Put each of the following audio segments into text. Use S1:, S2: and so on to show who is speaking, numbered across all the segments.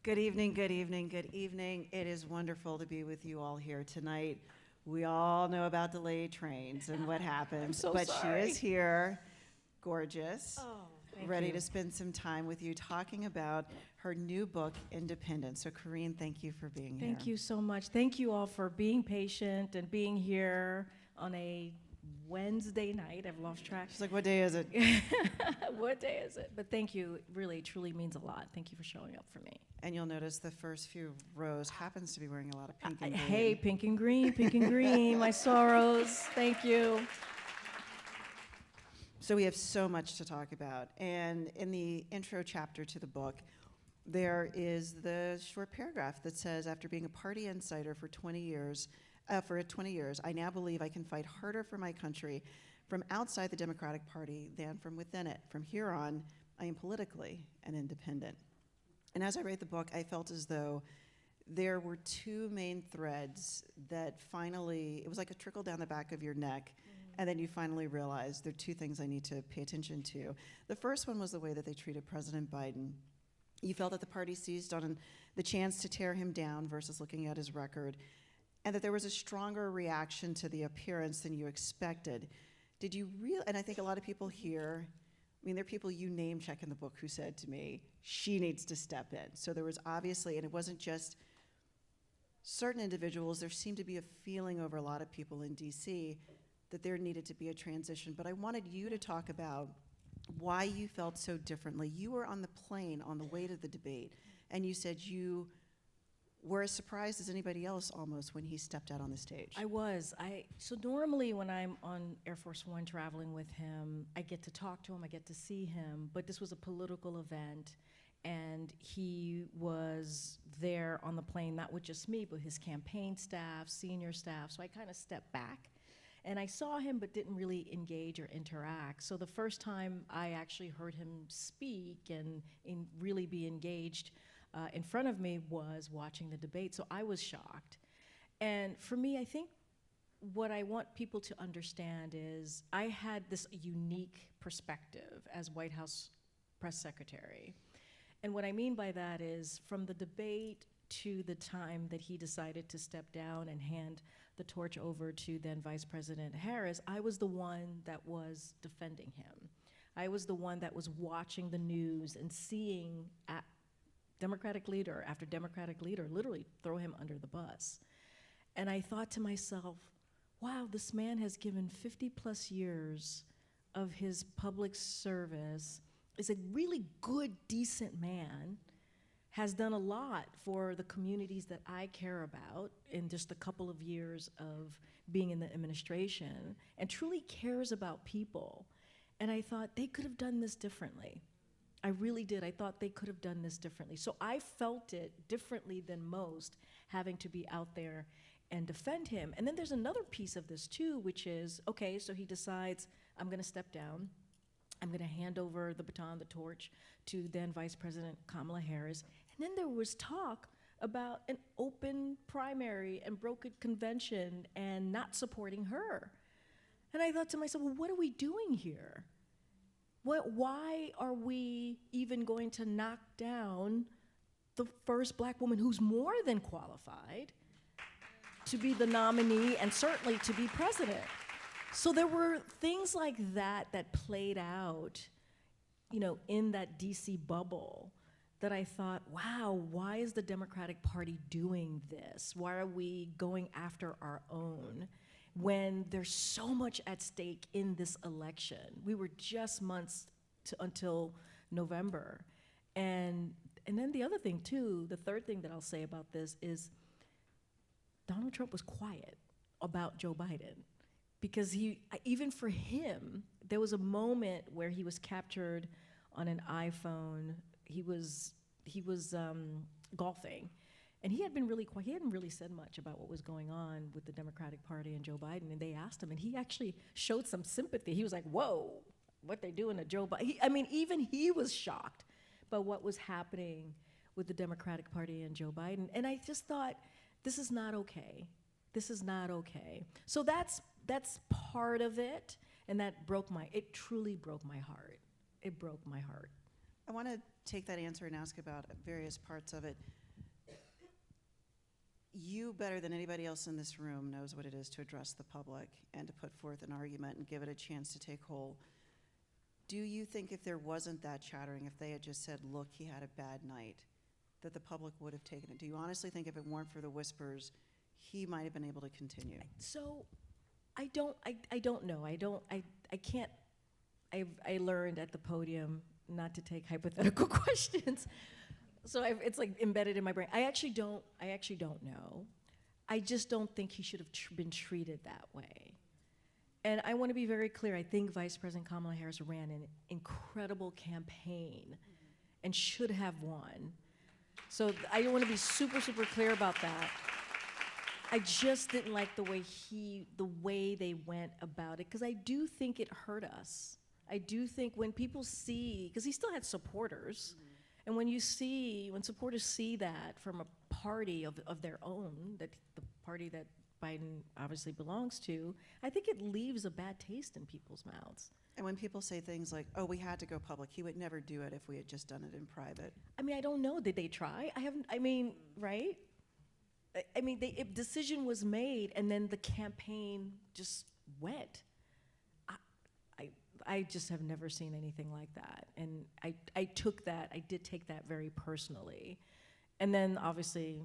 S1: Good evening, good evening, good evening. It is wonderful to be with you all here tonight. We all know about delayed trains and what happens, but
S2: sorry.
S1: she is here, gorgeous,
S2: Thank
S1: ready
S2: you.
S1: to spend some time with you talking about her new book, Independence. So Karine, thank you for being here.
S2: Thank you so much. Thank you all for being patient and being here on a Wednesday night. I've lost track.
S1: She's like, what day is it?
S2: What day is it? But thank you. It really, truly means a lot. Thank you for showing up for me.
S1: And you'll notice the first few rows happens to be wearing a lot of pink and green.
S2: Hey, pink and green, my sorrows. Thank you.
S1: So we have so much to talk about. And in the intro chapter to the book, there is the short paragraph that says, after being a party insider for 20 years, I now believe I can fight harder for my country from outside the Democratic Party than from within it. From here on, I am politically an independent. And as I read the book, I felt as though there were two main threads that finally, it was like a trickle down the back of your neck, and then you finally realized there are two things I need to pay attention to. The first one was the way that they treated President Biden. You felt that the party seized on the chance to tear him down versus looking at his record, and that there was a stronger reaction to the appearance than you expected. Did you really, and I think a lot of people here, I mean, there are people you name check in the book who said to me, she needs to step in. So there was obviously, and it wasn't just certain individuals, there seemed to be a feeling over a lot of people in DC that there needed to be a transition. But I wanted you to talk about why you felt so differently. You were on the plane on the way to the debate, and you said you were as surprised as anybody else almost when he stepped out on the stage.
S2: I was. So normally when I'm on Air Force One traveling with him, I get to talk to him, I get to see him, but this was a political event, and he was there on the plane, not with just me, but his campaign staff, senior staff, so I kind of stepped back. And I saw him but didn't really engage or interact. So the first time I actually heard him speak and really be engaged in front of me was watching the debate. So I was shocked. And for me, I think what I want people to understand is I had this unique perspective as White House press secretary. And what I mean by that is from the debate to the time that he decided to step down and hand the torch over to then Vice President Harris, I was the one that was defending him. I was the one that was watching the news and seeing Democratic leader after Democratic leader literally throw him under the bus. And I thought to myself, wow, this man has given 50 plus years of his public service, is a really good, decent man, has done a lot for the communities that I care about in just a couple of years of being in the administration, and truly cares about people. And I thought they could have done this differently. I really did. I thought they could have done this differently. So I felt it differently than most, having to be out there and defend him. And then there's another piece of this too, which is, okay, so he decides, I'm gonna step down. I'm gonna hand over the baton, the torch, to then Vice President Kamala Harris. And then there was talk about an open primary and brokered convention and not supporting her. And I thought to myself, well, what are we doing here? Why are we even going to knock down the first black woman who's more than qualified to be the nominee and certainly to be president? So there were things like that that played out, you know, in that DC bubble that I thought, wow, why is the Democratic Party doing this? Why are we going after our own when there's so much at stake in this election? We were just months until November. And then the other thing too, the third thing that I'll say about this is Donald Trump was quiet about Joe Biden. Because even for him, there was a moment where he was captured on an iPhone. He was golfing, and he had been really quiet. He hadn't really said much about what was going on with the Democratic Party and Joe Biden, and they asked him, and he actually showed some sympathy. He was like, whoa, what they doing to Joe Biden? I mean, even he was shocked by what was happening with the Democratic Party and Joe Biden. And I just thought, this is not okay. This is not okay. So that's part of it, and that it truly broke my heart. It broke my heart.
S1: I want to take that answer and ask about various parts of it. You, better than anybody else in this room, knows what it is to address the public and to put forth an argument and give it a chance to take hold. Do you think if there wasn't that chattering, if they had just said, look, he had a bad night, that the public would have taken it? Do you honestly think if it weren't for the whispers, he might have been able to continue?
S2: So I don't know. I can't, I learned at the podium not to take hypothetical questions. So it's like embedded in my brain. I actually don't know. I just don't think he should have been treated that way. And I want to be very clear. I think Vice President Kamala Harris ran an incredible campaign and should have won. So I want to be super, super clear about that. I just didn't like the way they went about it, because I do think it hurt us. I do think when people see, because he still had supporters, and when supporters see that from a party of their own, that the party that Biden obviously belongs to, I think it leaves a bad taste in people's mouths.
S1: And when people say things like, oh, we had to go public, he would never do it if we had just done it in private.
S2: I mean, I don't know. Did they try? Right? Decision was made, and then the campaign just went. I just have never seen anything like that. And I did take that very personally. And then obviously,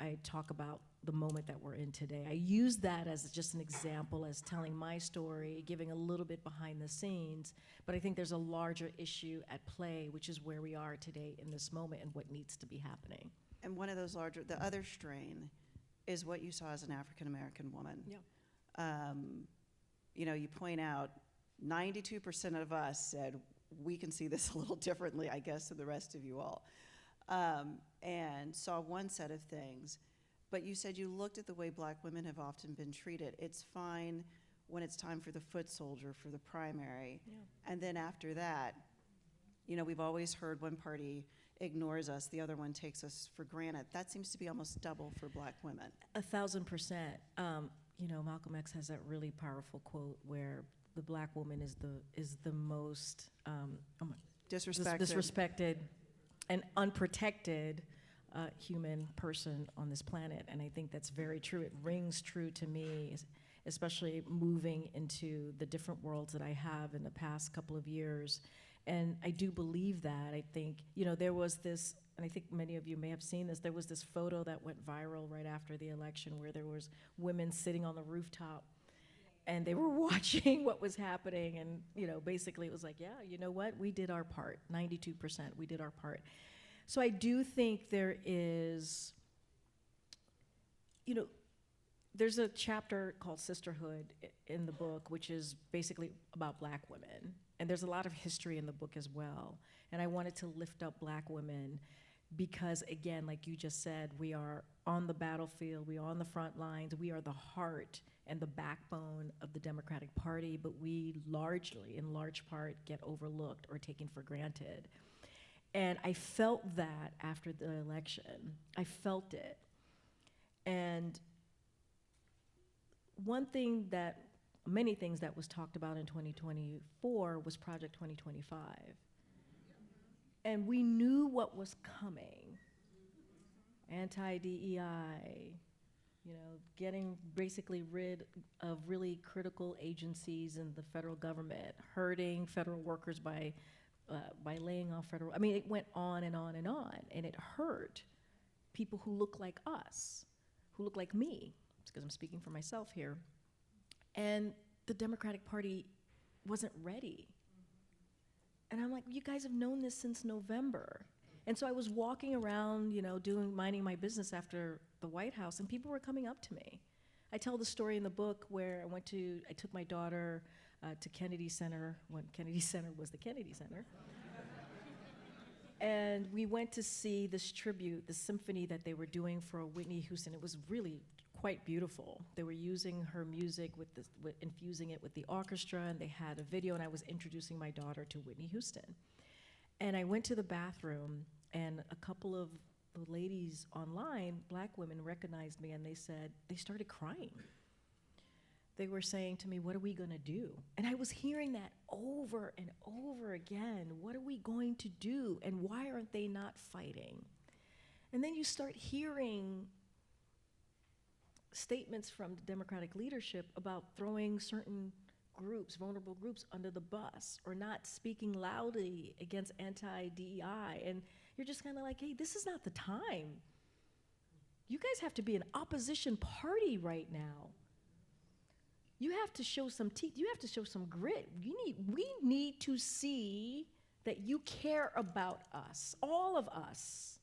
S2: I talk about the moment that we're in today. I use that as just an example, as telling my story, giving a little bit behind the scenes, but I think there's a larger issue at play, which is where we are today in this moment and what needs to be happening.
S1: And one of those the other strain is what you saw as an African-American woman.
S2: Yeah.
S1: You point out 92% of us said, we can see this a little differently, I guess, than the rest of you all, and saw one set of things. But you said you looked at the way black women have often been treated. It's fine when it's time for the foot soldier, for the primary. Yeah. And then after that, we've always heard one party ignores us, the other one takes us for granted. That seems to be almost double for black women.
S2: 1,000%. Malcolm X has that really powerful quote where the black woman is the most disrespected and unprotected human person on this planet. And I think that's very true. It rings true to me, especially moving into the different worlds that I have in the past couple of years. And I do believe that. I think, there was this, and I think many of you may have seen this, there was this photo that went viral right after the election where there was women sitting on the rooftop and they were watching what was happening. And, basically it was like, yeah, you know what? We did our part. 92%, we did our part. So I do think there is, there's a chapter called Sisterhood in the book, which is basically about black women. And there's a lot of history in the book as well. And I wanted to lift up black women because, again, like you just said, we are on the battlefield, we are on the front lines, we are the heart and the backbone of the Democratic Party, but we in large part, get overlooked or taken for granted. And I felt that after the election. I felt it. And many things that was talked about in 2024 was Project 2025. And we knew what was coming. Anti-DEI, getting basically rid of really critical agencies in the federal government, hurting federal workers by laying off it went on and on and on, and it hurt people who look like us, who look like me, because I'm speaking for myself here. And the Democratic Party wasn't ready. And I'm like, you guys have known this since November. And so I was walking around, minding my business after the White House, and people were coming up to me. I tell the story in the book where I took my daughter to Kennedy Center, when Kennedy Center was the Kennedy Center. And we went to see this tribute, the symphony that they were doing for Whitney Houston. It was really quite beautiful. They were using her music, infusing it with the orchestra, and they had a video, and I was introducing my daughter to Whitney Houston. And I went to the bathroom, and a couple of the ladies online, black women, recognized me, and they started crying. they were saying to me, what are we going to do? And I was hearing that over and over again. What are we going to do? And why aren't they not fighting? And then you start hearing statements from the Democratic leadership about throwing certain groups, vulnerable groups, under the bus, or not speaking loudly against anti-DEI. And you're just kind of like, hey, this is not the time. You guys have to be an opposition party right now. You have to show some teeth. You have to show some grit. We need to see that you care about us, all of us.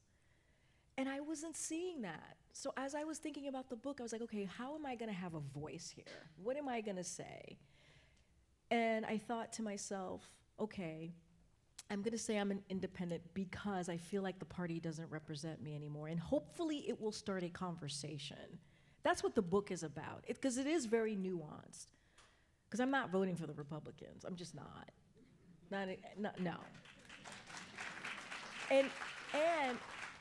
S2: And I wasn't seeing that. So as I was thinking about the book, I was like, okay, how am I going to have a voice here? What am I going to say? And I thought to myself, okay, I'm going to say I'm an independent because I feel like the party doesn't represent me anymore. And hopefully it will start a conversation. That's what the book is about, because it is very nuanced. Because I'm not voting for the Republicans. I'm just not. No. And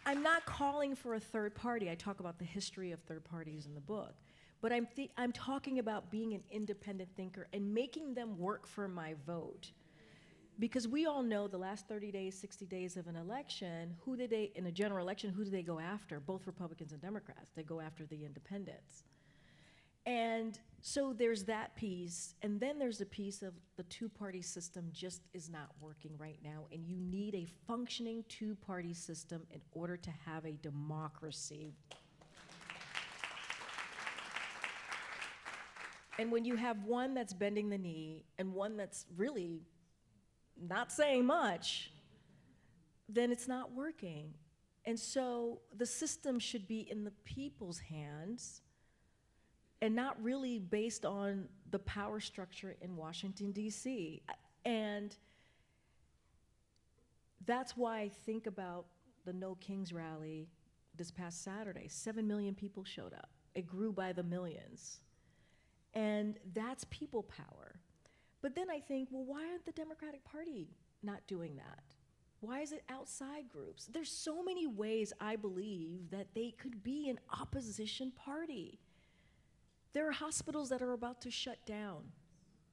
S2: I'm not calling for a third party. I talk about the history of third parties in the book. But I'm talking about being an independent thinker and making them work for my vote. Because we all know the last 30 days, 60 days of an election, in a general election, who do they go after? Both Republicans and Democrats. They go after the independents. And so there's that piece, and then there's a piece of the two-party system just is not working right now, and you need a functioning two-party system in order to have a democracy. And when you have one that's bending the knee and one that's really not saying much, then it's not working. And so the system should be in the people's hands and not really based on the power structure in Washington, D.C. And that's why I think about the No Kings rally this past Saturday. 7 million people showed up. It grew by the millions. And that's people power. But then I think, well, why aren't the Democratic Party not doing that? Why is it outside groups? There's so many ways I believe that they could be an opposition party. There are hospitals that are about to shut down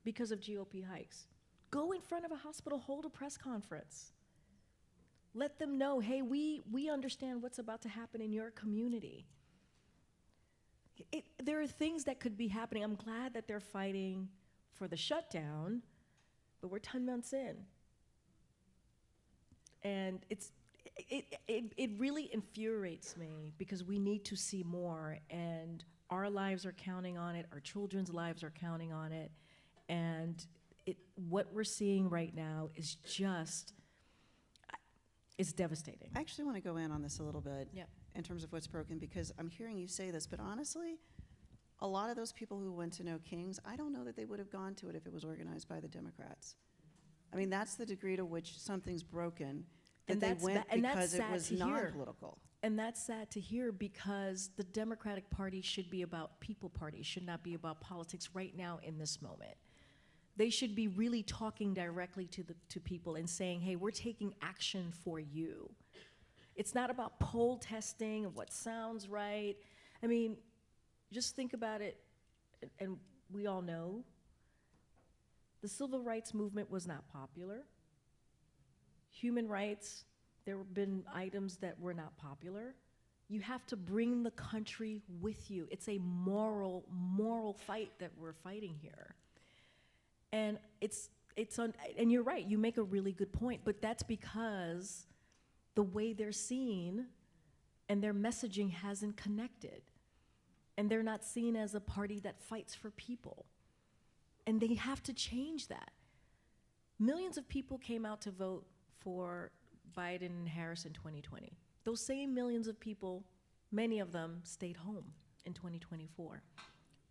S2: because of GOP hikes. Go in front of a hospital, hold a press conference. Let them know, hey, we understand what's about to happen in your community. There are things that could be happening. I'm glad that they're fighting for the shutdown, but we're 10 months in. And it really infuriates me because we need to see more, and our lives are counting on it, our children's lives are counting on it, and what we're seeing right now is just, it's devastating.
S1: I actually want to go in on this a little bit.
S2: Yep.
S1: In terms of what's broken, because I'm hearing you say this, but honestly, a lot of those people who went to No Kings, I don't know that they would have gone to it if it was organized by the Democrats. I mean, that's the degree to which something's broken, that
S2: And
S1: they
S2: that's
S1: went
S2: and that's
S1: because it
S2: sad
S1: was
S2: to hear.
S1: non-political.
S2: And that's sad to hear because the Democratic Party should be about people party, should not be about politics right now in this moment. They should be really talking directly to people and saying, hey, we're taking action for you. It's not about poll testing and what sounds right. I mean, just think about it, and we all know, the civil rights movement was not popular. Human rights, there have been items that were not popular. You have to bring the country with you. It's a moral fight that we're fighting here. And and you're right, you make a really good point, but that's because the way they're seen and their messaging hasn't connected. And they're not seen as a party that fights for people. And they have to change that. Millions of people came out to vote for Biden and Harris in 2020. Those same millions of people, many of them stayed home in 2024.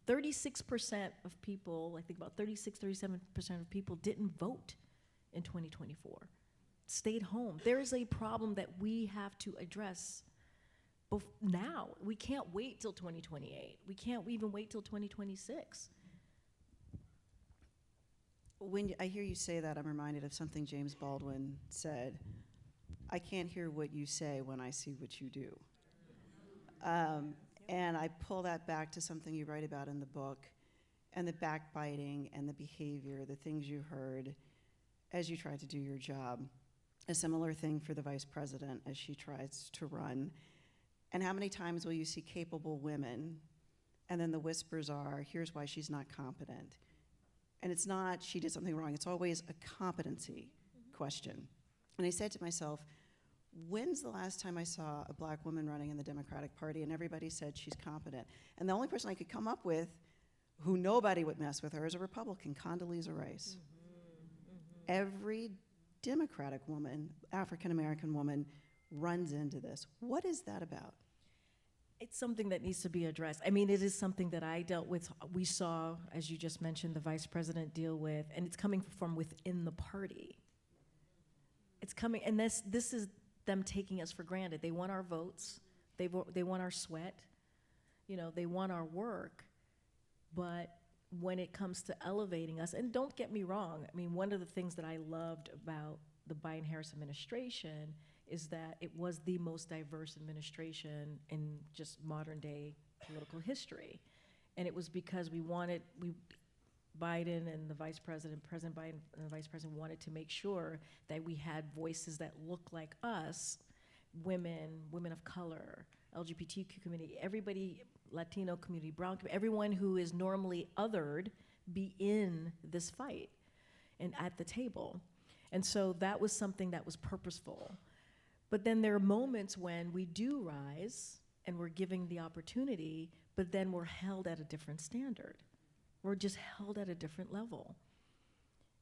S2: 36% of people, I think about 37% of people didn't vote in 2024. Stayed home. There is a problem that we have to address now. We can't wait till 2028. We can't even wait till 2026.
S1: When I hear you say that, I'm reminded of something James Baldwin said. I can't hear what you say when I see what you do. And I pull that back to something you write about in the book. and the backbiting and the behavior, the things you heard as you tried to do your job. A similar thing for the vice president as she tries to run. And how many times will you see capable women, and then the whispers are, here's why she's not competent. And it's not she did something wrong, it's always a competency question. And I said to myself, when's the last time I saw a black woman running in the Democratic Party and everybody said she's competent? And the only person I could come up with who nobody would mess with her is a Republican, Condoleezza Rice. Every Democratic woman, African-American woman, runs into this. What is that about?
S2: It's something that needs to be addressed. I mean, it is something that I dealt with. We saw, as you just mentioned, the vice president deal with, and it's coming from within the party. It's coming, and this is them taking us for granted. They want our votes. They want our sweat. You know, they want our work. But when it comes to elevating us, and don't get me wrong, I mean, one of the things that I loved about the Biden-Harris administration is that it was the most diverse administration in just modern day political history. And it was because Biden and the vice president, President Biden and the vice president wanted to make sure that we had voices that looked like us, women of color, LGBTQ community, everybody, Latino community, brown community, everyone who is normally othered be in this fight and at the table. And so that was something that was purposeful. But then there are moments when we do rise and we're giving the opportunity, but then we're held at a different standard. We're just held at a different level.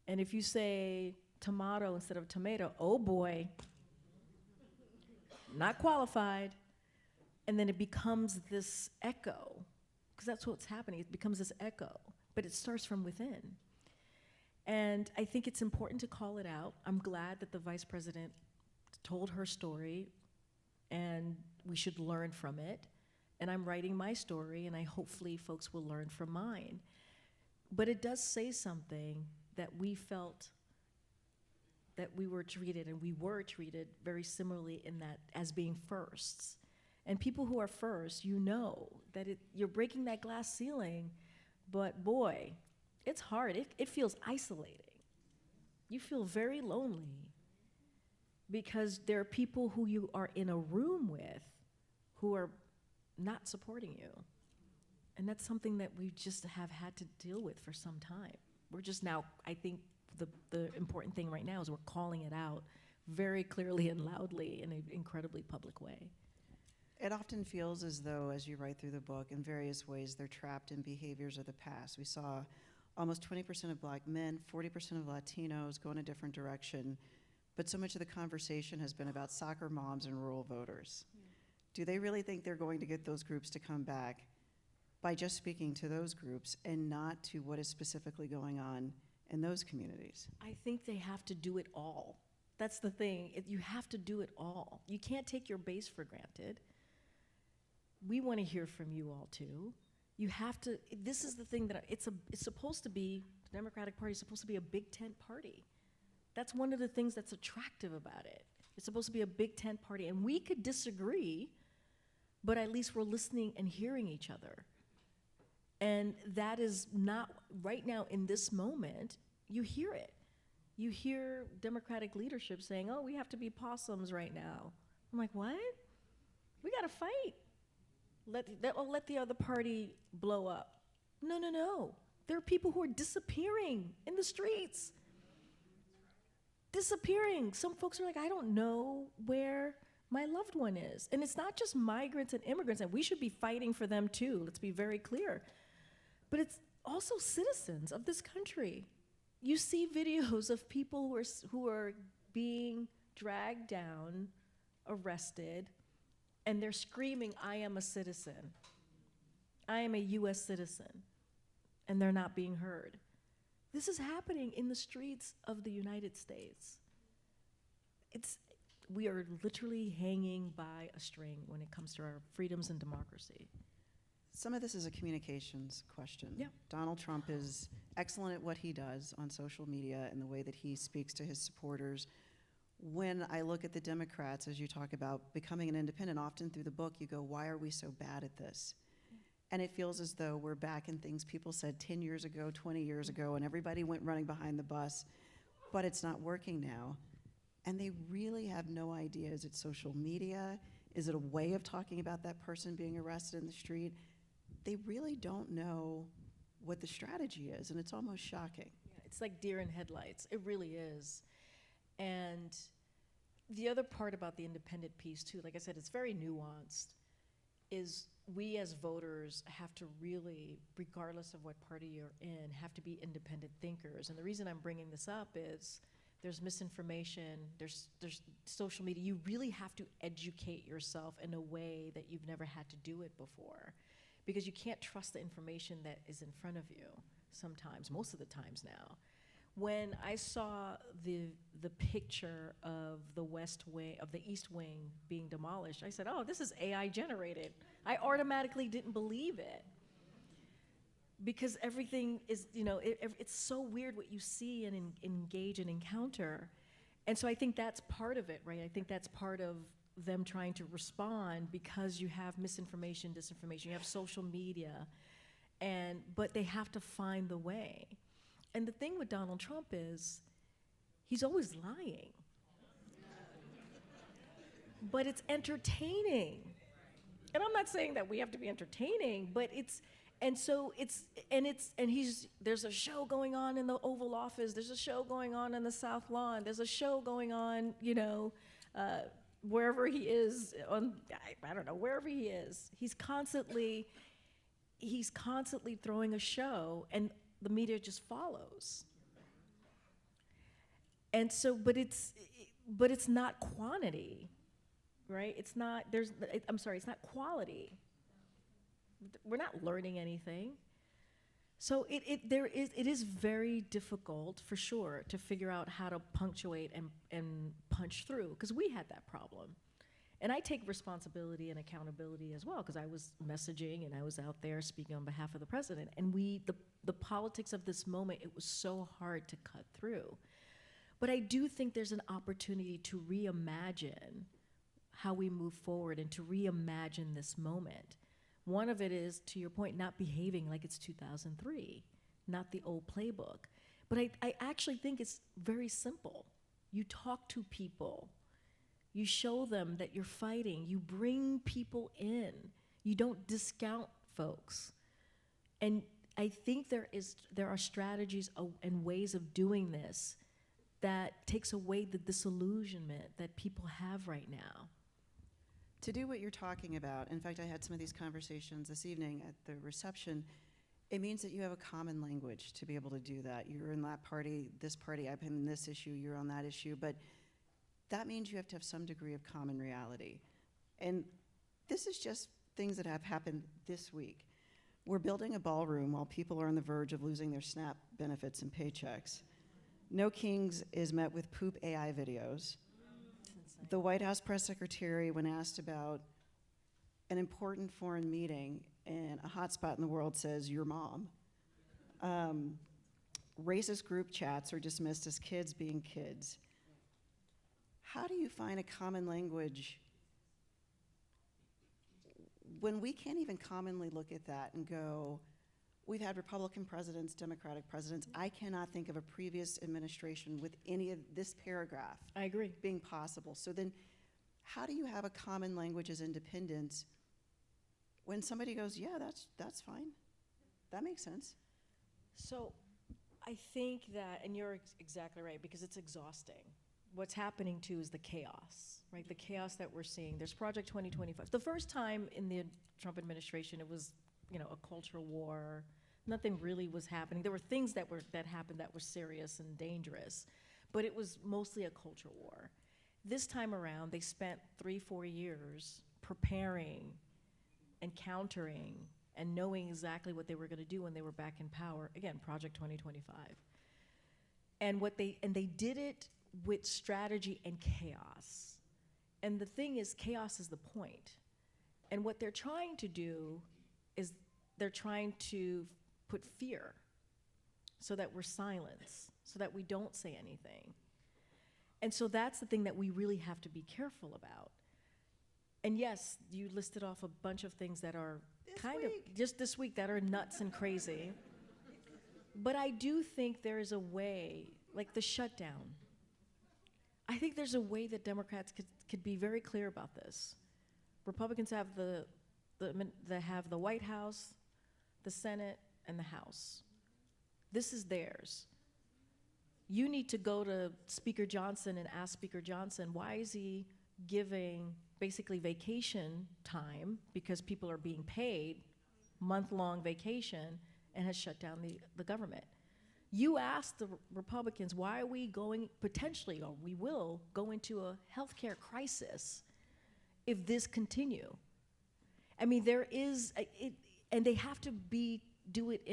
S2: And if you say tomato instead of tomato, oh boy, not qualified. And then it becomes this echo, because that's what's happening. It becomes this echo, but it starts from within. And I think it's important to call it out. I'm glad that the vice president told her story, and we should learn from it. And I'm writing my story, and hopefully folks will learn from mine. But it does say something that we felt that we were treated, and we were treated very similarly in that as being firsts. And people who are first, you know that you're breaking that glass ceiling, but boy, it's hard. It feels isolating. You feel very lonely because there are people who you are in a room with who are not supporting you. And that's something that we just have had to deal with for some time. We're just now, I think the important thing right now is we're calling it out very clearly and loudly in an incredibly public way.
S1: It often feels as though, as you write through the book, in various ways, they're trapped in behaviors of the past. We saw almost 20% of black men, 40% of Latinos go in a different direction, but so much of the conversation has been about soccer moms and rural voters. Do they really think they're going to get those groups to come back by just speaking to those groups and not to what is specifically going on in those communities?
S2: I think they have to do it all. That's the thing. You have to do it all. You can't take your base for granted. We want to hear from you all too. You have to, this is the thing that it's supposed to be, the Democratic Party is supposed to be a big tent party. That's one of the things that's attractive about it. It's supposed to be a big tent party, and we could disagree, but at least we're listening and hearing each other. And that is not, right now in this moment, you hear it. You hear Democratic leadership saying, oh, we have to be possums right now. I'm like, what? We gotta fight. Let the other party blow up. No, no, no. There are people who are disappearing in the streets. Disappearing. Some folks are like, I don't know where my loved one is. And it's not just migrants and immigrants, and we should be fighting for them too, let's be very clear. But it's also citizens of this country. You see videos of people who are being dragged down, arrested, and they're screaming, I am a citizen. I am a US citizen. And they're not being heard. This is happening in the streets of the United States. We are literally hanging by a string when it comes to our freedoms and democracy.
S1: Some of this is a communications question.
S2: Yeah.
S1: Donald Trump is excellent at what he does on social media and the way that he speaks to his supporters. When I look at the Democrats, as you talk about becoming an independent, often through the book you go, why are we so bad at this? And it feels as though we're back in things people said 10 years ago, 20 years ago, and everybody went running behind the bus, but it's not working now. And they really have no idea. Is it social media? Is it a way of talking about that person being arrested in the street? They really don't know what the strategy is, and it's almost shocking.
S2: Yeah, it's like deer in headlights. It really is. And the other part about the independent piece, too, like I said, it's very nuanced, is we as voters have to really, regardless of what party you're in, have to be independent thinkers. And the reason I'm bringing this up is there's misinformation, there's social media. You really have to educate yourself in a way that you've never had to do it before, because you can't trust the information that is in front of you sometimes, most of the times now. When I saw the picture of the East Wing being demolished, I said, oh, this is AI generated. I automatically didn't believe it. Because everything is, it's so weird what you see and engage and encounter. And so I think that's part of it, right? I think that's part of them trying to respond, because you have misinformation, disinformation, you have social media, but they have to find the way. And the thing with Donald Trump is, he's always lying. But it's entertaining. And I'm not saying that we have to be entertaining, but there's a show going on in the Oval Office, there's a show going on in the South Lawn, there's a show going on, wherever he is, I don't know, wherever he is. He's constantly throwing a show, and the media just follows. And so, but it's not quantity, right? It's not quality. We're not learning anything. So it is very difficult, for sure, to figure out how to punctuate and punch through, because we had that problem. And I take responsibility and accountability as well, because I was messaging and I was out there speaking on behalf of the president. And the politics of this moment, it was so hard to cut through. But I do think there's an opportunity to reimagine how we move forward and to reimagine this moment. One of it is, to your point, not behaving like it's 2003, not the old playbook. But I actually think it's very simple. You talk to people. You show them that you're fighting. You bring people in. You don't discount folks. And I think there are strategies and ways of doing this that takes away the disillusionment that people have right now.
S1: To do what you're talking about, in fact, I had some of these conversations this evening at the reception, it means that you have a common language to be able to do that. You're in that party, I'm in this issue, you're on that issue, but that means you have to have some degree of common reality. And this is just things that have happened this week. We're building a ballroom while people are on the verge of losing their SNAP benefits and paychecks. No Kings is met with poop AI videos. The White House press secretary, when asked about an important foreign meeting in a hotspot in the world, says, your mom. Racist group chats are dismissed as kids being kids. How do you find a common language when we can't even commonly look at that and go, we've had Republican presidents, Democratic presidents. I cannot think of a previous administration with any of this paragraph
S2: I agree.
S1: being possible. So then how do you have a common language as independents when somebody goes, yeah, that's fine. That makes sense.
S2: So I think that, and you're exactly right, because it's exhausting. What's happening too is the chaos, right? The chaos that we're seeing. There's Project 2025. The first time in the Trump administration, it was, a cultural war. Nothing really was happening. There were things that happened that were serious and dangerous, but it was mostly a cultural war. This time around, they spent 3-4 years preparing and countering and knowing exactly what they were going to do when they were back in power. Again, Project 2025. And they did it with strategy and chaos. And the thing is, chaos is the point. And what they're trying to do is they're trying to put fear so that we're silenced, so that we don't say anything. And so that's the thing that we really have to be careful about. And yes, you listed off a bunch of things that are Just this week, that are nuts and crazy. But I do think there is a way, like the shutdown. I think there's a way that Democrats could be very clear about this. Republicans have they have the White House, the Senate, and the House. This is theirs. You need to go to Speaker Johnson and ask Speaker Johnson, why is he giving basically vacation time, because people are being paid month-long vacation, and has shut down the government? You ask the Republicans, why are we going potentially, or we will go into a healthcare crisis if this continue? I mean, there is, and they have to do it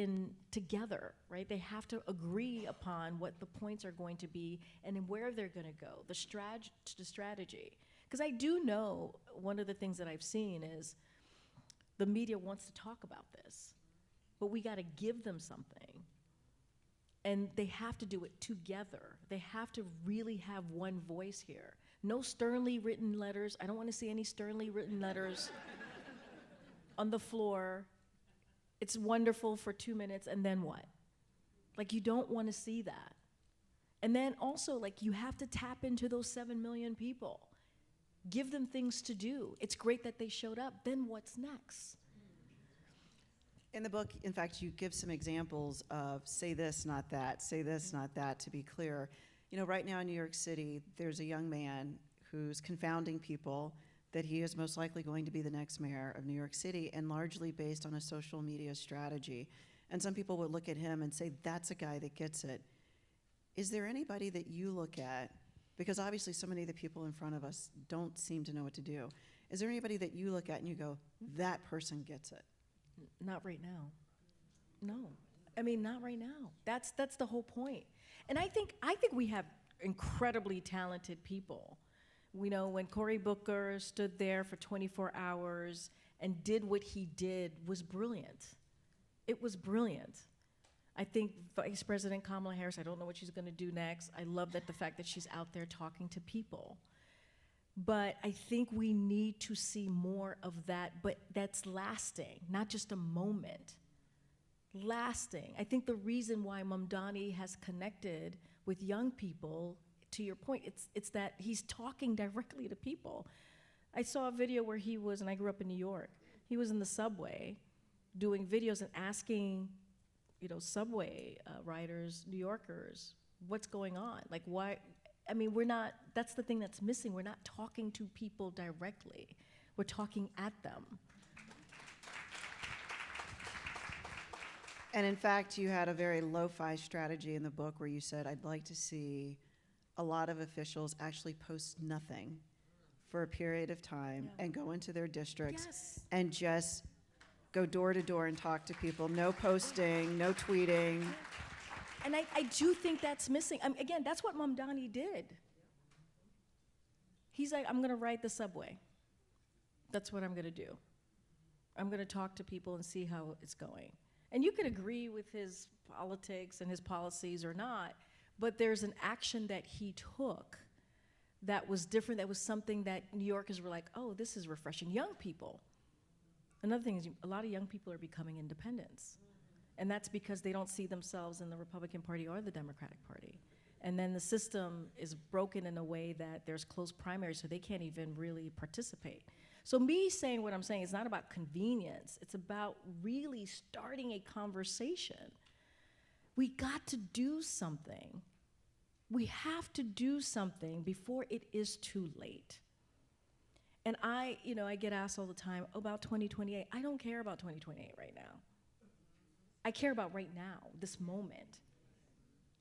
S2: together, right? They have to agree upon what the points are going to be and where they're going to go, the strategy. Because I do know one of the things that I've seen is the media wants to talk about this, but we got to give them something. And they have to do it together. They have to really have one voice here. No sternly written letters. I don't want to see any sternly written letters on the floor. It's wonderful for 2 minutes, and then what? Like, you don't want to see that. And then also, like, you have to tap into those 7 million people. Give them things to do. It's great that they showed up. Then what's next?
S1: In the book, in fact, you give some examples of say this, not that, say this, not that, to be clear. You know, right now in New York City, there's a young man who's confounding people that he is most likely going to be the next mayor of New York City, and largely based on a social media strategy. And some people would look at him and say, that's a guy that gets it. Is there anybody that you look at, because obviously so many of the people in front of us don't seem to know what to do. Is there anybody that you look at and you go, that person gets it?
S2: Not right now. No. I mean, not right now. That's the whole point. And I think we have incredibly talented people. We know when Cory Booker stood there for 24 hours and did what he did was brilliant. It was brilliant. I think Vice President Kamala Harris, I don't know what she's going to do next. I love the fact that she's out there talking to people. But I think we need to see more of that, but that's lasting, not just a moment. Lasting. I think the reason why Mamdani has connected with young people, to your point, it's that he's talking directly to people. I saw a video where he was, and I grew up in New York, he was in the subway doing videos and asking, subway riders, New Yorkers, what's going on? Like, why? I mean, that's the thing that's missing. We're not talking to people directly. We're talking at them.
S1: And in fact, you had a very lo-fi strategy in the book where you said, I'd like to see a lot of officials actually post nothing for a period of time and go into their districts and just go door to door and talk to people. No posting, no tweeting.
S2: And I do think that's missing. Again, that's what Mamdani did. He's like, I'm going to ride the subway. That's what I'm going to do. I'm going to talk to people and see how it's going. And you could agree with his politics and his policies or not, but there's an action that he took that was different, that was something that New Yorkers were like, oh, this is refreshing. Young people. Another thing is a lot of young people are becoming independents. And that's because they don't see themselves in the Republican Party or the Democratic Party. And then the system is broken in a way that there's closed primaries, so they can't even really participate. So me saying what I'm saying is not about convenience. It's about really starting a conversation. We got to do something. We have to do something before it is too late. And I get asked all the time about 2028. I don't care about 2028 right now. I care about right now, this moment.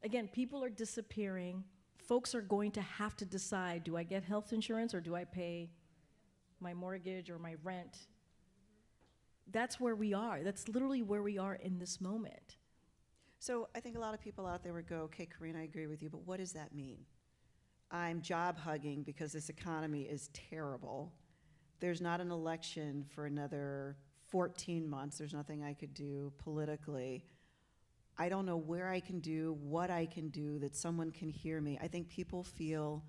S2: Again, people are disappearing. Folks are going to have to decide, do I get health insurance or do I pay my mortgage or my rent? That's where we are. That's literally where we are in this moment.
S1: So I think a lot of people out there would go, okay, Karine, I agree with you, but what does that mean? I'm job hugging because this economy is terrible. There's not an election for another 14 months. There's nothing I could do politically. I don't know where I can do, what I can do, that someone can hear me. I think people feel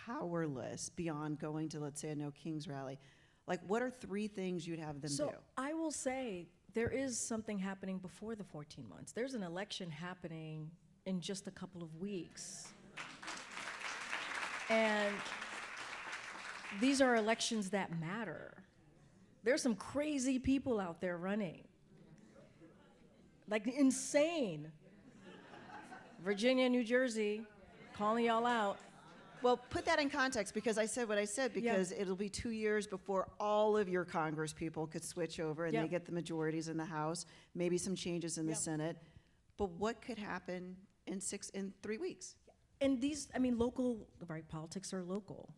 S1: powerless beyond going to, let's say, a No Kings rally. Like, what are 3 things you'd have them do?
S2: So I will will say there is something happening before the 14 months. There's an election happening in just a couple of weeks. And these are elections that matter. There's some crazy people out there running. Like insane. Virginia, New Jersey, calling y'all out.
S1: Well, put that in context, because I said what I said, because it'll be 2 years before all of your Congress people could switch over and they get the majorities in the House, maybe some changes in the Senate. But what could happen in 3 weeks?
S2: And these, I mean, local, right, politics are local.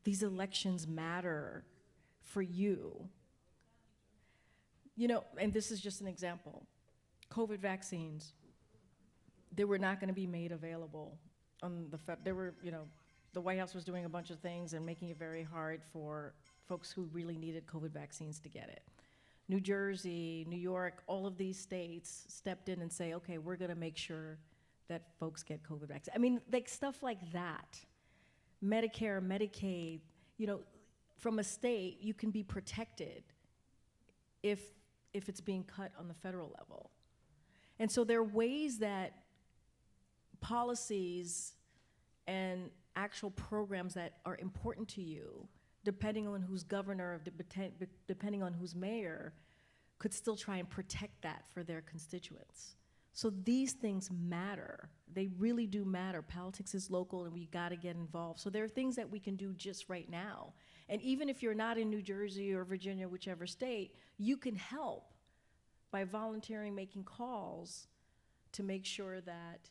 S2: These elections matter for you. You know, and this is just an example. COVID vaccines, they were not gonna be made available on they were, you know, the White House was doing a bunch of things and making it very hard for folks who really needed COVID vaccines to get it. New Jersey, New York, all of these states stepped in and say, okay, we're gonna make sure that folks get COVID vaccines. I mean, like stuff like that. Medicare, Medicaid, you know, from a state, you can be protected if it's being cut on the federal level. And so there are ways that policies and actual programs that are important to you, depending on who's governor, depending on who's mayor, could still try and protect that for their constituents. So these things matter. They really do matter. Politics is local and we gotta get involved. So there are things that we can do just right now. And even if you're not in New Jersey or Virginia, whichever state, you can help by volunteering, making calls to make sure that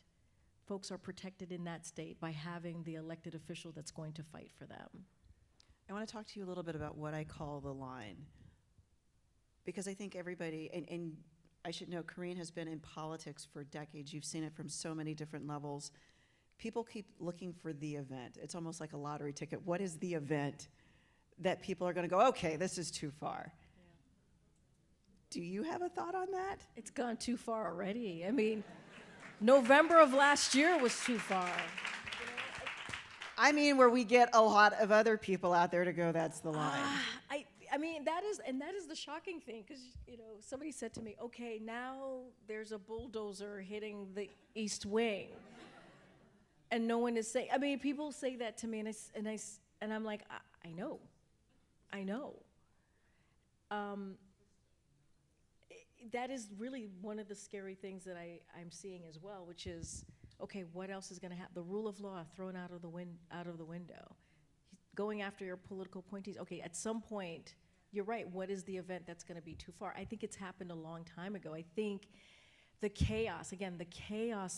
S2: folks are protected in that state by having the elected official that's going to fight for them.
S1: I want to talk to you a little bit about what I call the line. Because I think everybody, and I should know, Karine has been in politics for decades. You've seen it from so many different levels. People keep looking for the event. It's almost like a lottery ticket. What is the event that people are going to go, okay, this is too far? Yeah. Do you have a thought on that?
S2: It's gone too far already. I mean, November of last year was too far.
S1: I mean, where we get a lot of other people out there to go, that's the line.
S2: I mean, that is the shocking thing, because, you know, somebody said to me, okay, now there's a bulldozer hitting the East Wing. And no one is saying, I mean, people say that to me, and I'm like, I know. That is really one of the scary things that I'm seeing as well, which is, okay, what else is going to happen? The rule of law thrown out of the window. Going after your political appointees. Okay, at some point, you're right. What is the event that's going to be too far? I think it's happened a long time ago. I think the chaos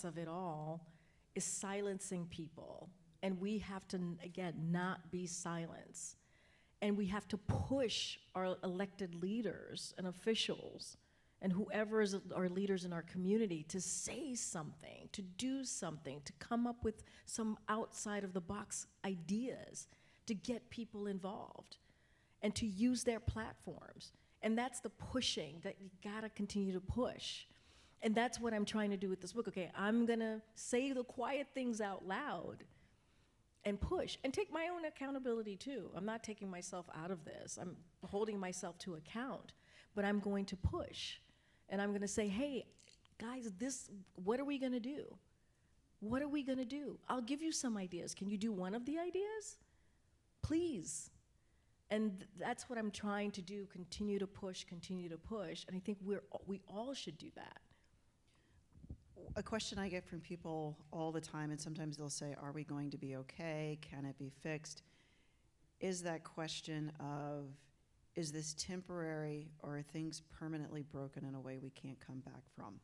S2: of it all is silencing people, and we have to, again, not be silenced. And we have to push our elected leaders and officials and whoever is our leaders in our community to say something, to do something, to come up with some outside of the box ideas, to get people involved and to use their platforms. And that's the pushing that you gotta continue to push. And that's what I'm trying to do with this book. Okay, I'm gonna say the quiet things out loud and push and take my own accountability too. I'm not taking myself out of this. I'm holding myself to account, but I'm going to push. And I'm gonna say, hey, guys, what are we gonna do? What are we gonna do? I'll give you some ideas. Can you do one of the ideas? Please. And that's what I'm trying to do, continue to push, and I think we all should do that.
S1: A question I get from people all the time, and sometimes they'll say, are we going to be okay? Can it be fixed? Is that question of, is this temporary, or are things permanently broken in a way we can't come back from?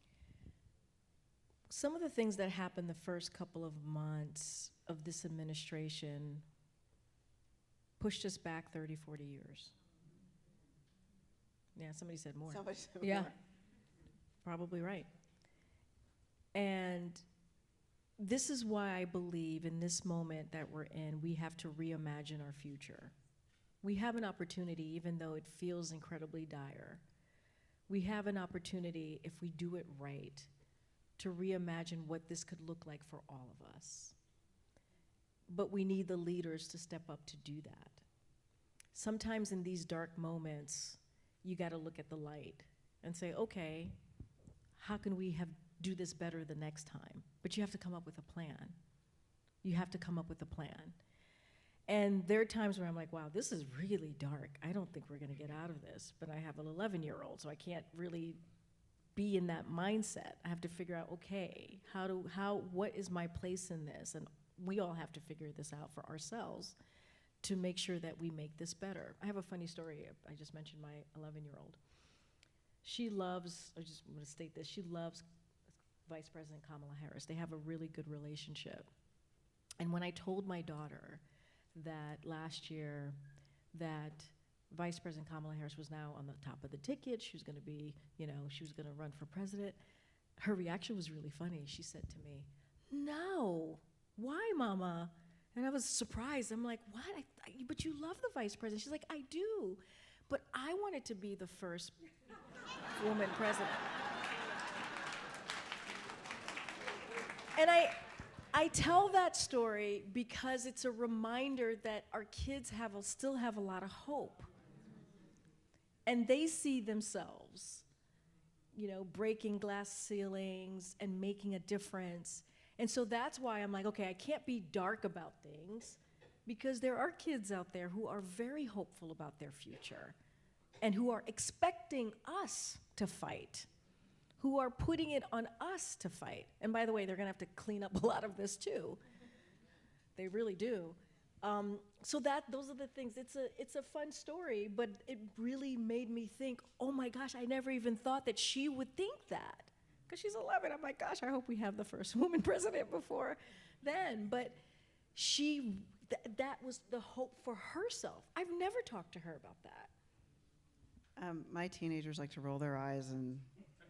S2: Some of the things that happened the first couple of months of this administration pushed us back 30, 40 years. Yeah, somebody said more.
S1: Somebody said
S2: yeah,
S1: more.
S2: Probably right. And this is why I believe in this moment that we're in, we have to reimagine our future. We have an opportunity, even though it feels incredibly dire. We have an opportunity, if we do it right, to reimagine what this could look like for all of us. But we need the leaders to step up to do that. Sometimes in these dark moments, you gotta look at the light. and say, okay, how can we do this better the next time? But you have to come up with a plan. You have to come up with a plan. And there are times where I'm like, wow, this is really dark. I don't think we're gonna get out of this. But I have an 11-year-old, so I can't really be in that mindset. I have to figure out, okay, what is my place in this? And we all have to figure this out for ourselves to make sure that we make this better. I have a funny story. I just mentioned my 11-year-old. She loves, I just want to state this, she loves Vice President Kamala Harris. They have a really good relationship. And when I told my daughter that last year that Vice President Kamala Harris was now on the top of the ticket, she was gonna be, she was gonna run for president, her reaction was really funny. She said to me, "No, why, Mama?" And I was surprised. I'm like, what? But you love the vice president. She's like, I do, but I wanted to be the first woman president. And I tell that story because it's a reminder that our kids still have a lot of hope. And they see themselves, breaking glass ceilings and making a difference. And so that's why I'm like, okay, I can't be dark about things, because there are kids out there who are very hopeful about their future and who are expecting us to fight, who are putting it on us to fight. And by the way, they're gonna have to clean up a lot of this too. They really do. So those are the things. It's a fun story, but it really made me think, oh my gosh, I never even thought that she would think that. Because she's 11, I'm like, gosh, I hope we have the first woman president before then. But that was the hope for herself. I've never talked to her about that.
S1: My teenagers like to roll their eyes, and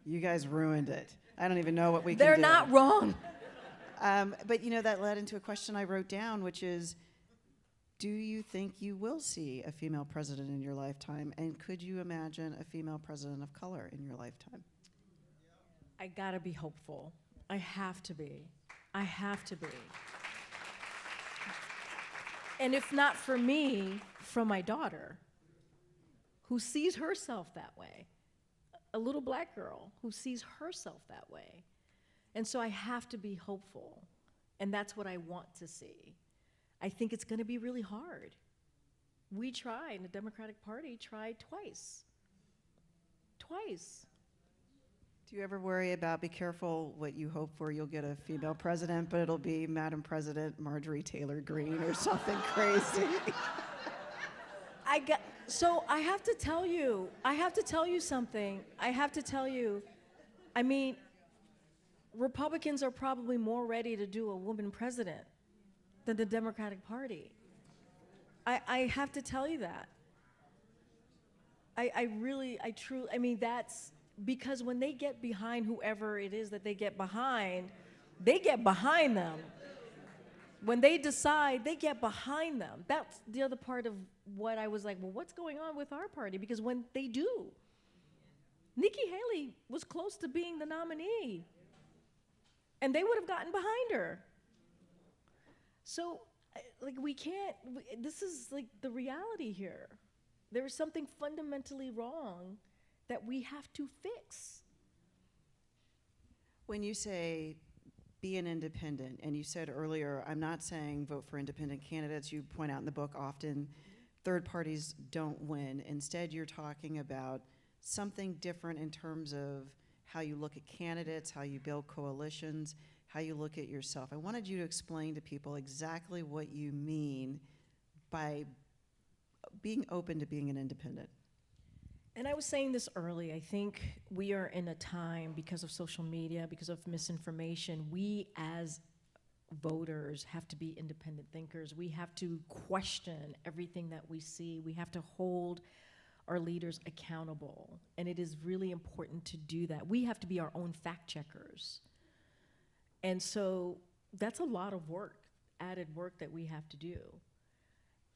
S1: you guys ruined it. I don't even know what we can do.
S2: They're not wrong.
S1: But that led into a question I wrote down, which is, do you think you will see a female president in your lifetime? And could you imagine a female president of color in your lifetime?
S2: I gotta be hopeful. I have to be. I have to be. And if not for me, from my daughter, who sees herself that way. A little black girl who sees herself that way. And so I have to be hopeful. And that's what I want to see. I think it's gonna be really hard. We tried, the Democratic Party tried twice. Twice.
S1: Do you ever worry about, be careful what you hope for, you'll get a female president, but it'll be Madam President Marjorie Taylor Greene or something crazy?
S2: So I have to tell you something. I mean, Republicans are probably more ready to do a woman president than the Democratic Party. I have to tell you that. I mean, that's because when they get behind whoever it is that they get behind them. When they decide, they get behind them. That's the other part of what I was like, well, what's going on with our party? Because when they do, Nikki Haley was close to being the nominee, and they would have gotten behind her. So, this is like the reality here. There is something fundamentally wrong that we have to fix.
S1: When you say be an independent, and you said earlier, I'm not saying vote for independent candidates. You point out in the book often third parties don't win. Instead, you're talking about something different in terms of how you look at candidates, how you build coalitions, how you look at yourself. I wanted you to explain to people exactly what you mean by being open to being an independent.
S2: And I was saying this early, I think we are in a time, because of social media, because of misinformation, we as voters have to be independent thinkers. We have to question everything that we see. We have to hold our leaders accountable. And it is really important to do that. We have to be our own fact checkers. And so that's a lot of work, added work that we have to do.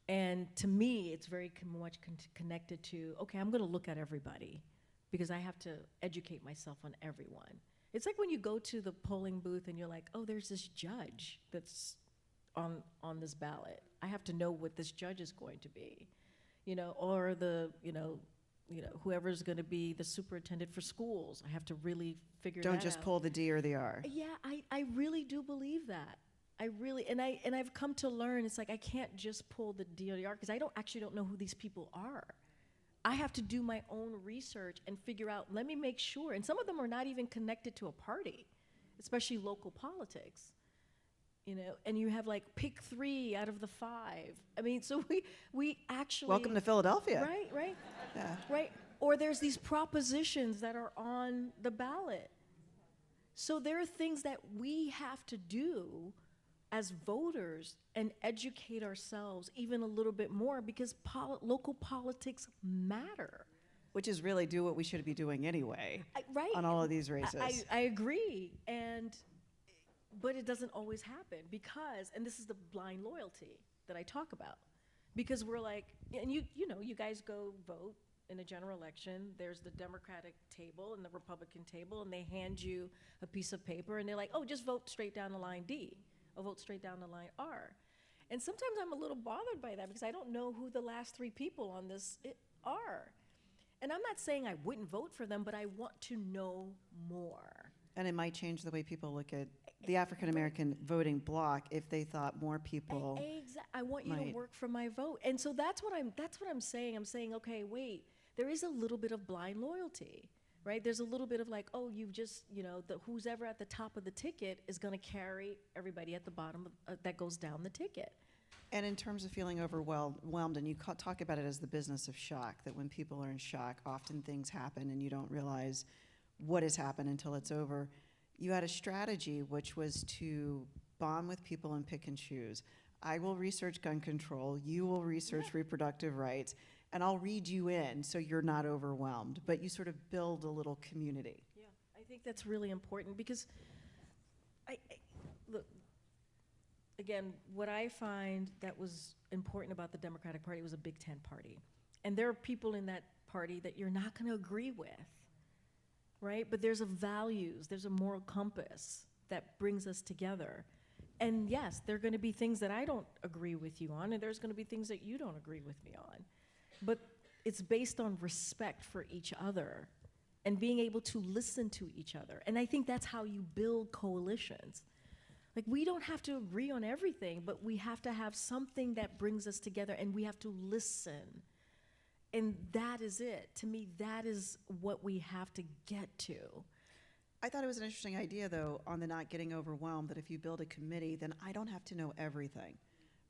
S2: And to me, it's very much connected to, okay, I'm gonna look at everybody because I have to educate myself on everyone. It's like when you go to the polling booth and you're like, oh, there's this judge that's on this ballot. I have to know what this judge is going to be, or the whoever's going to be the superintendent for schools. I have to really figure that out.
S1: Don't just pull the D or the R.
S2: Yeah, I really do believe that. I really, and I've come to learn, it's like I can't just pull the D or the R because I don't know who these people are. I have to do my own research and figure out, let me make sure. And some of them are not even connected to a party, especially local politics. And you have like pick 3 out of the 5. I mean, so we actually.
S1: Welcome to Philadelphia.
S2: Right.
S1: Yeah.
S2: Right. Or there's these propositions that are on the ballot. So there are things that we have to do as voters and educate ourselves even a little bit more because local politics matter.
S1: Which is really do what we should be doing anyway.
S2: Right.
S1: On all of these races.
S2: I agree. But it doesn't always happen because, and this is the blind loyalty that I talk about, because we're like, and you guys go vote in a general election, there's the Democratic table and the Republican table, and they hand you a piece of paper and they're like, oh, just vote straight down the line D, or vote straight down the line R. And sometimes I'm a little bothered by that because I don't know who the last 3 people on this are. And I'm not saying I wouldn't vote for them, but I want to know more.
S1: And it might change the way people look at the African American voting bloc if they thought more people.
S2: I want you to work for my vote. And so that's what I'm saying. I'm saying, okay, wait, there is a little bit of blind loyalty, right? There's a little bit of like, oh, you just, who's ever at the top of the ticket is going to carry everybody at the bottom that goes down the ticket.
S1: And in terms of feeling overwhelmed, and you talk about it as the business of shock, that when people are in shock, often things happen and you don't realize what has happened until it's over. You had a strategy, which was to bond with people and pick and choose. I will research gun control, you will research reproductive rights, and I'll read you in so you're not overwhelmed. But you sort of build a little community.
S2: Yeah, I think that's really important because, look, again, what I find that was important about the Democratic Party was a Big Tent party. And there are people in that party that you're not going to agree with. Right? But there's there's a moral compass that brings us together. And yes, there are going to be things that I don't agree with you on, and there's going to be things that you don't agree with me on. But it's based on respect for each other and being able to listen to each other. And I think that's how you build coalitions. Like, we don't have to agree on everything, but we have to have something that brings us together, and we have to listen. And that is it. To me, that is what we have to get to.
S1: I thought it was an interesting idea, though, on the not getting overwhelmed, that if you build a committee, then I don't have to know everything.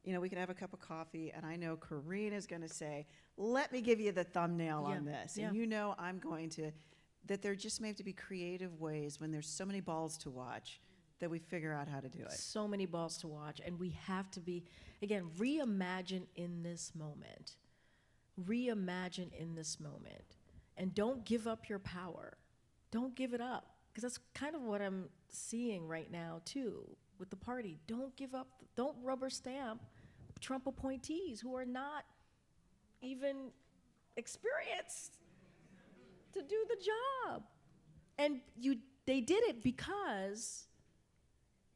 S1: We can have a cup of coffee, and I know Karine is going to say, let me give you the thumbnail on this.
S2: Yeah.
S1: And I'm going to, that there just may have to be creative ways when there's so many balls to watch that we figure out how to do it.
S2: So many balls to watch, and we have to be, again, reimagine in this moment. Reimagine in this moment. And don't give up your power. Don't give it up. Because that's kind of what I'm seeing right now, too, with the party. Don't give up. Don't rubber stamp Trump appointees who are not even experienced to do the job. And they did it because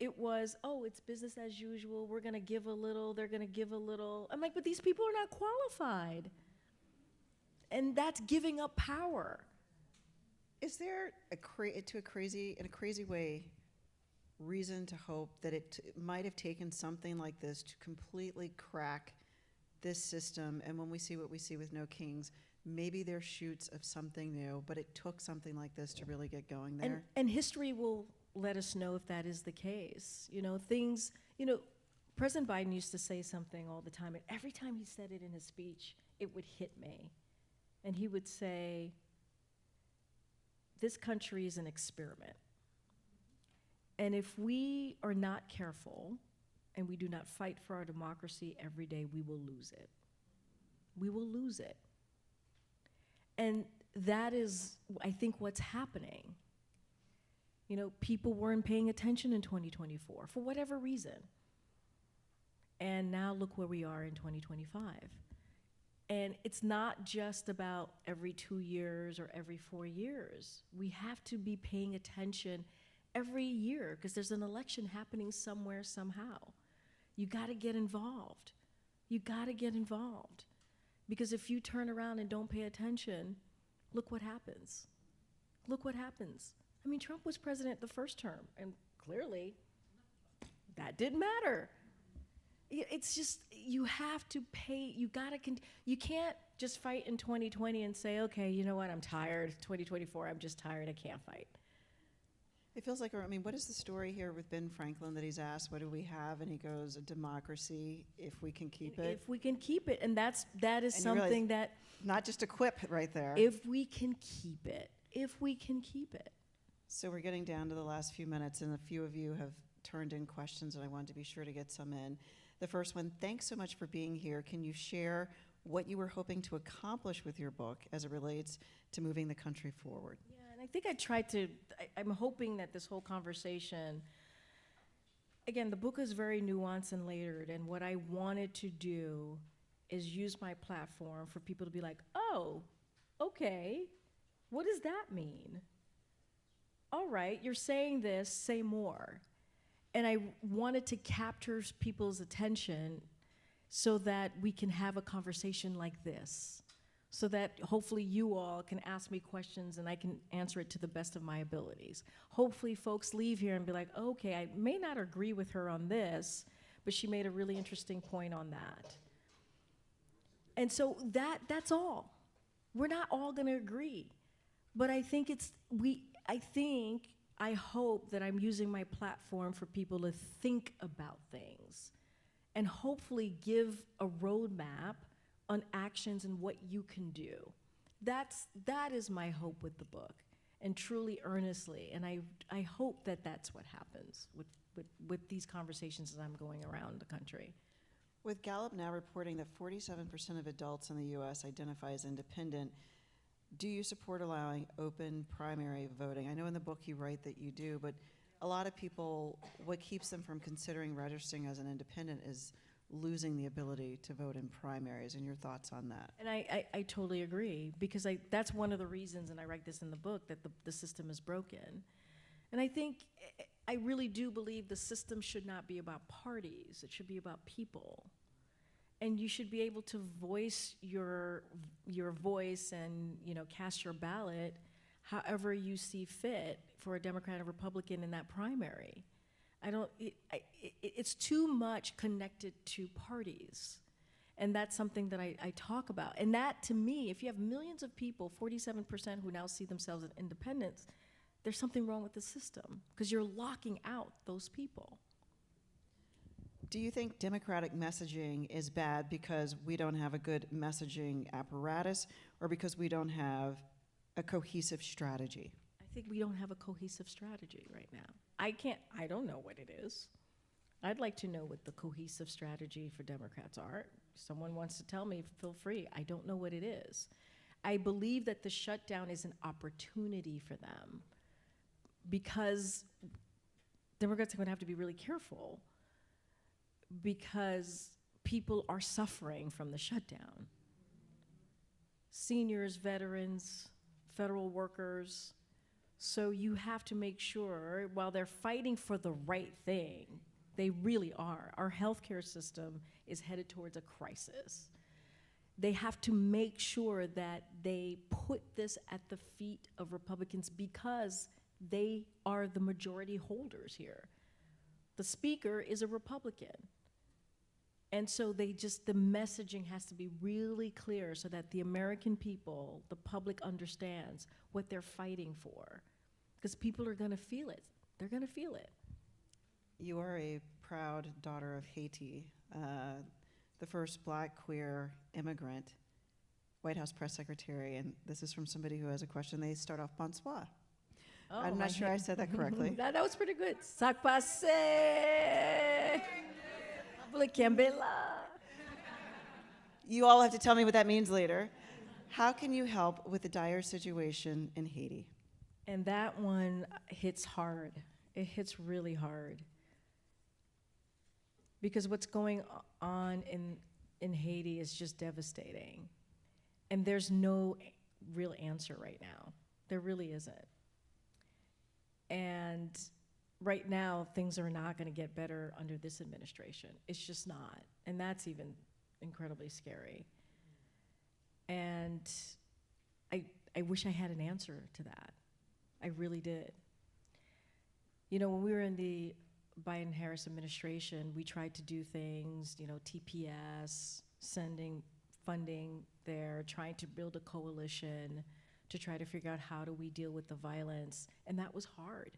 S2: it was, oh, it's business as usual. We're going to give a little. They're going to give a little. I'm like, but these people are not qualified. And that's giving up power.
S1: Is there in a crazy way, reason to hope that it might have taken something like this to completely crack this system? And when we see what we see with No Kings, maybe they're shoots of something new, but it took something like this to really get going there.
S2: And history will let us know if that is the case. President Biden used to say something all the time, and every time he said it in his speech, it would hit me. And he would say, this country is an experiment. And if we are not careful and we do not fight for our democracy every day, we will lose it. We will lose it. And that is, I think, what's happening. People weren't paying attention in 2024 for whatever reason. And now look where we are in 2025. And it's not just about every 2 years or every 4 years. We have to be paying attention every year because there's an election happening somewhere, somehow. You got to get involved. You got to get involved. Because if you turn around and don't pay attention, look what happens. Look what happens. I mean, Trump was president the first term, and clearly that didn't matter. It's just, you have to pay, you can't just fight in 2020 and say, okay, you know what, I'm tired. 2024, I'm just tired, I can't fight.
S1: It feels like, I mean, what is the story here with Ben Franklin that he's asked, what do we have? And he goes, a democracy, if we can keep it.
S2: If we can keep it, and that is
S1: And
S2: something that,
S1: not just a quip right there.
S2: if we can keep it, if we can keep it.
S1: So we're getting down to the last few minutes, and a few of you have turned in questions, and I wanted to be sure to get some in. The first one, thanks so much for being here. Can you share what you were hoping to accomplish with your book as it relates to moving the country forward?
S2: Yeah, and I think I tried to, I'm hoping that this whole conversation, again, the book is very nuanced and layered, and what I wanted to do is use my platform for people to be like, oh, okay, what does that mean? All right, you're saying this, say more. And I wanted to capture people's attention so that we can have a conversation like this, so that hopefully you all can ask me questions and I can answer it to the best of my abilities. Hopefully folks leave here and be like, okay, I may not agree with her on this, but she made a really interesting point on that. And so that's all. We're not all gonna agree, but I think I hope that I'm using my platform for people to think about things and hopefully give a roadmap on actions and what you can do. That is my hope with the book, and truly earnestly, and I hope that that's what happens with these conversations as I'm going around the country.
S1: With Gallup now reporting that 47% of adults in the U.S. identify as independent, do you support allowing open primary voting? I know in the book you write that you do, but a lot of people, what keeps them from considering registering as an independent is losing the ability to vote in primaries, and your thoughts on that?
S2: And I totally agree, because that's one of the reasons, and I write this in the book, that the system is broken. And I think, I really do believe the system should not be about parties, it should be about people. And you should be able to voice your voice and, you know, cast your ballot however you see fit for a Democrat or Republican in that primary. It's too much connected to parties. And that's something that I talk about. And that, to me, if you have millions of people, 47% who now see themselves as independents, there's something wrong with the system, because you're locking out those people.
S1: Do you think democratic messaging is bad because we don't have a good messaging apparatus, or because we don't have a cohesive strategy?
S2: I think we don't have a cohesive strategy right now. I don't know what it is. I'd like to know what the cohesive strategy for Democrats are. If someone wants to tell me, feel free. I don't know what it is. I believe that the shutdown is an opportunity for them, because Democrats are going to have to be really careful, because people are suffering from the shutdown. Seniors, veterans, federal workers. So you have to make sure, while they're fighting for the right thing, they really are. Our healthcare system is headed towards a crisis. They have to make sure that they put this at the feet of Republicans, because they are the majority holders here. The speaker is a Republican. And so the messaging has to be really clear so that the American people, the public, understands what they're fighting for. Because people are gonna feel it. They're gonna feel it.
S1: You are a proud daughter of Haiti, the first Black queer immigrant, White House press secretary, and this is from somebody who has a question. They start off bonsoir.
S2: Oh,
S1: I'm not sure I said that correctly.
S2: that was pretty good. Sac passé.
S1: You all have to tell me what that means later. How can you help with the dire situation in Haiti?
S2: And that one hits hard. It hits really hard. Because what's going on in Haiti is just devastating. And there's no real answer right now. There really isn't. And right now, things are not going to get better under this administration. It's just not. And that's even incredibly scary. And I wish I had an answer to that. I really did. You know, when we were in the Biden-Harris administration, we tried to do things, you know, TPS, sending funding there, trying to build a coalition to try to figure out how do we deal with the violence, and that was hard.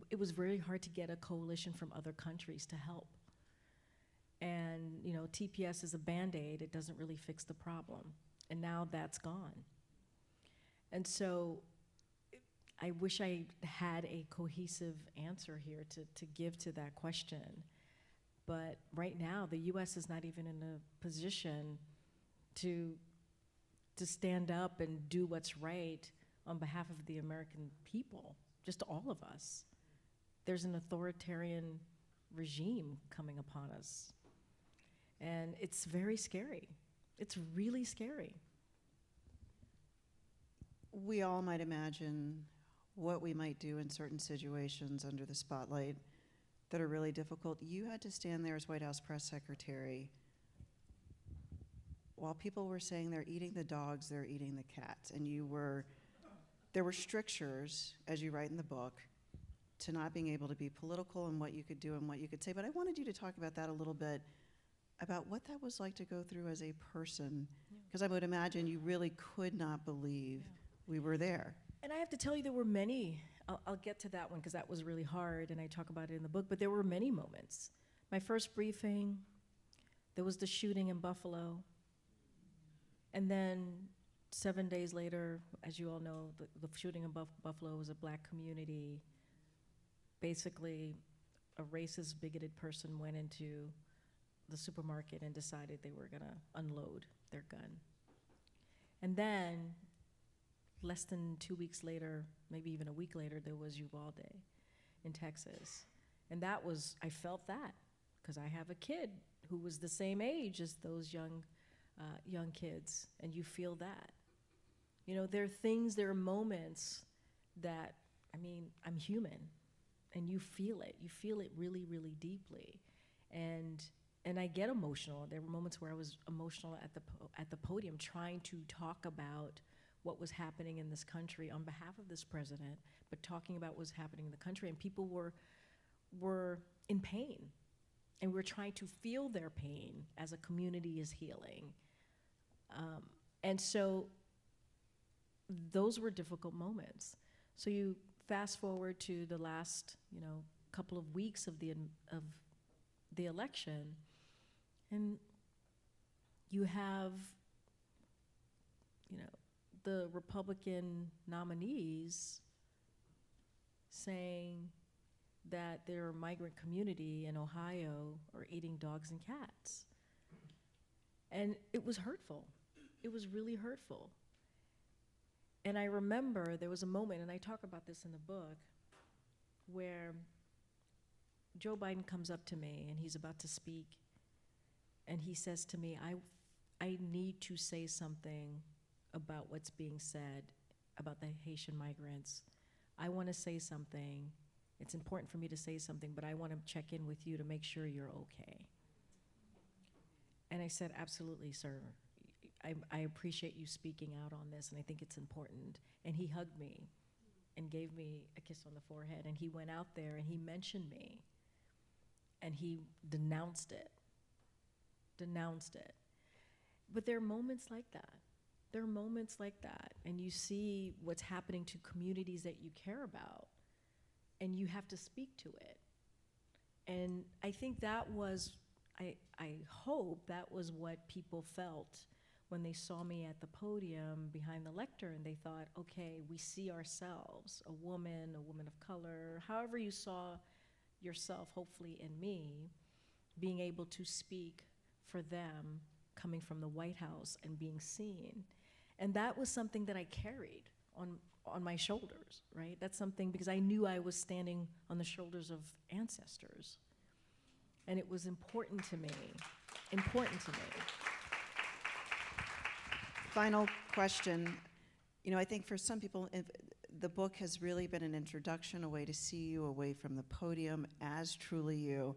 S2: It was very hard to get a coalition from other countries to help. And, you know, TPS is a Band-Aid, it doesn't really fix the problem. And now that's gone. And so I wish I had a cohesive answer here to give to that question. But right now, the US is not even in a position to stand up and do what's right on behalf of the American people, just all of us. There's an authoritarian regime coming upon us. And it's very scary. It's really scary.
S1: We all might imagine what we might do in certain situations under the spotlight that are really difficult. You had to stand there as White House press secretary while people were saying they're eating the dogs, they're eating the cats, and there were strictures, as you write in the book, to not being able to be political and what you could do and what you could say. But I wanted you to talk about that a little bit, about what that was like to go through as a person, because I would imagine you really could not believe we were there.
S2: And I have to tell you, there were many, I'll get to that one because that was really hard and I talk about it in the book, but there were many moments. My first briefing, there was the shooting in Buffalo. And then 7 days later, as you all know, the shooting in Buffalo was a black community. Basically, a racist, bigoted person went into the supermarket and decided they were gonna unload their gun. And then, less than 2 weeks later, maybe even a week later, there was Uvalde in Texas. And that was, I felt that, because I have a kid who was the same age as those young kids, and you feel that. You know, there are moments that, I mean, I'm human, and you feel it really, really deeply. And I get emotional. There were moments where I was emotional at the podium trying to talk about what was happening in this country on behalf of this president, but talking about what was happening in the country, and people were in pain, and we're trying to feel their pain as a community is healing. And so those were difficult moments. So you fast forward to the last, you know, couple of weeks of the election, and you have, you know, the Republican nominees saying that their migrant community in Ohio are eating dogs and cats. And it was hurtful. It was really hurtful. And I remember there was a moment, and I talk about this in the book, where Joe Biden comes up to me and he's about to speak, and he says to me, I need to say something about what's being said about the Haitian migrants. I want to say something. It's important for me to say something, but I want to check in with you to make sure you're okay. And I said, absolutely, sir. I appreciate you speaking out on this, and I think it's important. And he hugged me and gave me a kiss on the forehead, and he went out there and he mentioned me, and he denounced it. But there are moments like that. There are moments like that, and you see what's happening to communities that you care about, and you have to speak to it. And I think that was, I hope that was what people felt when they saw me at the podium behind the lectern, and they thought, okay, we see ourselves, a woman of color, however you saw yourself, hopefully in me, being able to speak for them, coming from the White House and being seen. And that was something that I carried on my shoulders, right? That's something, because I knew I was standing on the shoulders of ancestors. And it was important to me.
S1: Final question. You know, I think for some people, the book has really been an introduction, a way to see you away from the podium as truly you.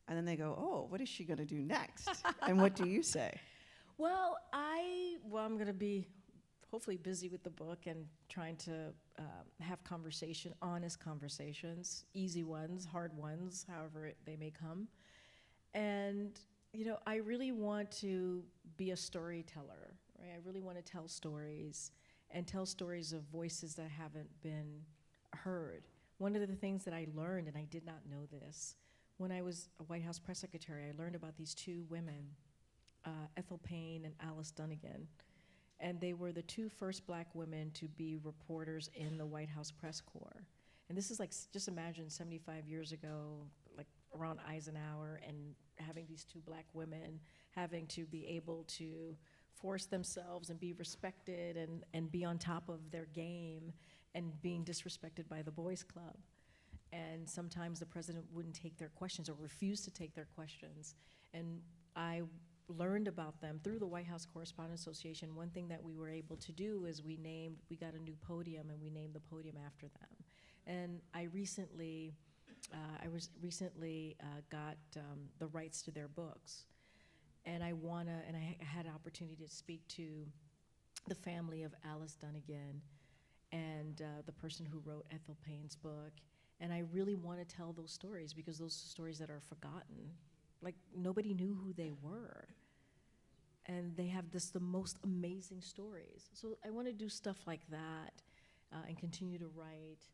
S1: And then they go, oh, what is she going to do next? And what do you say?
S2: Well, I'm going to be hopefully busy with the book and trying to have honest conversations, easy ones, hard ones, however they may come. And, I really want to be a storyteller, right? I really want to tell stories and tell stories of voices that haven't been heard. One of the things that I learned, and I did not know this, when I was a White House press secretary, I learned about these two women, Ethel Payne and Alice Dunnigan. And they were the two first black women to be reporters in the White House press corps. And this is like, just imagine 75 years ago, like around Eisenhower, and having these two black women having to be able to force themselves and be respected and be on top of their game and being disrespected by the boys club. And sometimes the president wouldn't take their questions or refused to take their questions. And I learned about them through the White House Correspondents Association. One thing that we were able to do is we got a new podium, and we named the podium after them. And I recently got the rights to their books. And I had an opportunity to speak to the family of Alice Dunnigan and the person who wrote Ethel Payne's book. And I really want to tell those stories, because those are stories that are forgotten. Like, nobody knew who they were. And they have the most amazing stories. So I want to do stuff like that and continue to write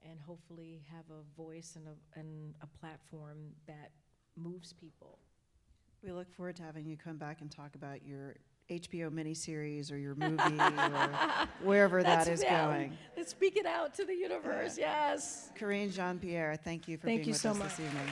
S2: and hopefully have a voice and a platform that moves people.
S1: We look forward to having you come back and talk about your HBO miniseries or your movie or wherever that is going.
S2: Let's speak it out to the universe, yes.
S1: Karine Jean-Pierre, thank you for
S2: Thank
S1: being
S2: you
S1: with
S2: so
S1: us
S2: much.
S1: this evening.